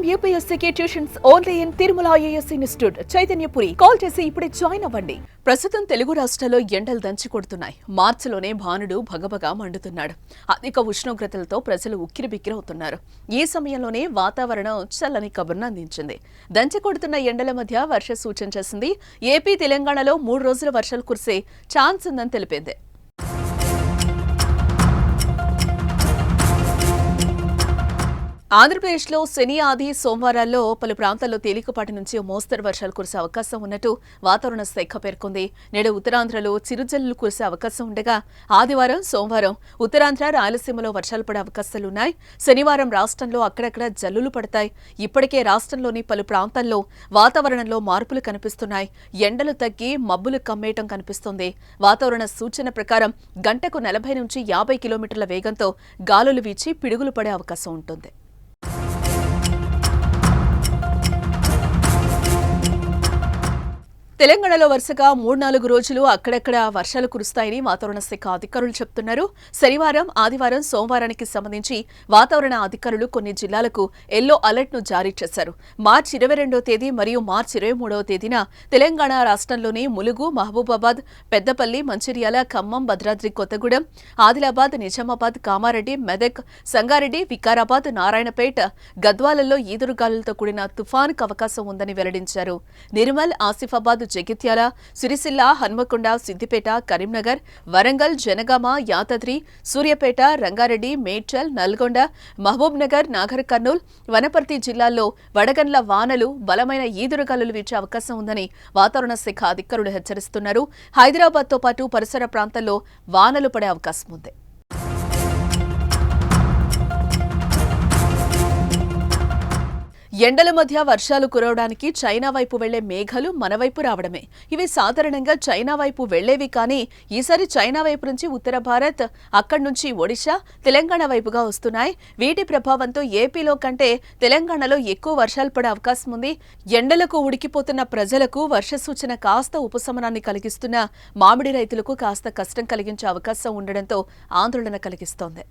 IIM UPSC tuitions only in Tirumala IAS institute Chaitanyapuri. Call చేసి ఇప్పుడే join అవ్వండి. ప్రస్తుతం తెలుగు రాష్ట్రాల్లో ఎండలు దంచి కొడుతున్నాయి. మార్చిలోనే భానుడు భగభగా మండుతున్నాడు. అధిక ఉష్ణోగ్రతలతో ప్రజలు ఉక్కిరిబిక్కిరవుతున్నారు. ఈ సమయంలోనే వాతావరణం చల్లని కబుర్ను అందించింది. దంచి కొడుతున్న ఎండల మధ్య వర్ష సూచన చేసింది. ఏపీ, తెలంగాణలో 3 రోజుల వర్షాలు కురిసే ఛాన్స్ ఉందని తెలిపింది. ఆంధ్రప్రదేశ్లో శని, ఆది, సోమవారాల్లో పలు ప్రాంతాల్లో తేలికపాటి నుంచి మోస్తరు వర్షాలు కురిసే అవకాశం ఉన్నట్టు వాతావరణ శాఖ పేర్కొంది. నేడు ఉత్తరాంధ్రలో చిరుజల్లులు కురిసే అవకాశం ఉండగా ఆదివారం, సోమవారం ఉత్తరాంధ్ర, రాయలసీమలో వర్షాలు పడే అవకాశాలున్నాయి. శనివారం రాష్ట్రంలో అక్కడక్కడ జల్లులు పడతాయి. ఇప్పటికే రాష్ట్రంలోని పలు ప్రాంతాల్లో వాతావరణంలో మార్పులు కనిపిస్తున్నాయి. ఎండలు తగ్గి మబ్బులు కమ్మేయటం కనిపిస్తోంది. వాతావరణ సూచన ప్రకారం గంటకు 40 నుంచి 50 కిలోమీటర్ల వేగంతో గాలులు వీచి పిడుగులు పడే అవకాశం ఉంటుంది. తెలంగాణలో వరుసగా 3-4 రోజులు అక్కడక్కడ వర్షాలు కురుస్తాయని వాతావరణ శాఖ అధికారులు చెబుతున్నారు. శనివారం, ఆదివారం, సోమవారానికి సంబంధించి వాతావరణ అధికారులు కొన్ని జిల్లాలకు ఎల్లో అలర్ట్ ను జారీ చేశారు. మార్చి 22వ తేదీ మరియు మార్చి 23వ తేదీన తెలంగాణ రాష్ట్రంలోని ములుగు, మహబూబాబాద్, పెద్దపల్లి, మంచిర్యాల, ఖమ్మం, భద్రాద్రి కొత్తగూడెం, ఆదిలాబాద్, నిజామాబాద్, కామారెడ్డి, మెదక్, సంగారెడ్డి, వికారాబాద్, నారాయణపేట, గద్వాలలో ఈదురుగాలులతో కూడిన తుఫానుకు అవకాశం ఉందని వెల్లడించారు. నిర్మల్, ఆసిఫాబాద్, జగిత్యాల, సిరిసిల్ల, హన్మకొండ, సిద్దిపేట, కరీంనగర్, వరంగల్, జనగామ, యాదాద్రి, సూర్యాపేట, రంగారెడ్డి, మేడ్చల్, నల్గొండ, మహబూబ్ నగర్, నాగర్ కర్నూల్, వనపర్తి జిల్లాల్లో వడగండ్ల వానలు, బలమైన ఈదురుగాలులు వీచే అవకాశం ఉందని వాతావరణ శాఖ అధికారులు హెచ్చరిస్తున్నారు. హైదరాబాద్తో పాటు పరిసర ప్రాంతాల్లో వానలు పడే అవకాశం ఉంది. ఎండల మధ్య వర్షాలు కురవడానికి చైనా వైపు వెళ్లే మేఘాలు మన వైపు రావడమే. ఇవి సాధారణంగా చైనా వైపు వెళ్లేవి, కానీ ఈసారి చైనా వైపు నుంచి ఉత్తర భారత్, అక్కడి నుంచి ఒడిశా, తెలంగాణ వైపుగా వస్తున్నాయి. వీటి ప్రభావంతో ఏపీలో కంటే తెలంగాణలో ఎక్కువ వర్షాలు పడే అవకాశం ఉంది. ఎండలకు ఉడికిపోతున్న ప్రజలకు వర్ష సూచన కాస్త ఉపశమనాన్ని కలిగిస్తున్న మామిడి రైతులకు కాస్త కష్టం కలిగించే అవకాశం ఉండడంతో ఆందోళన కలిగిస్తోంది.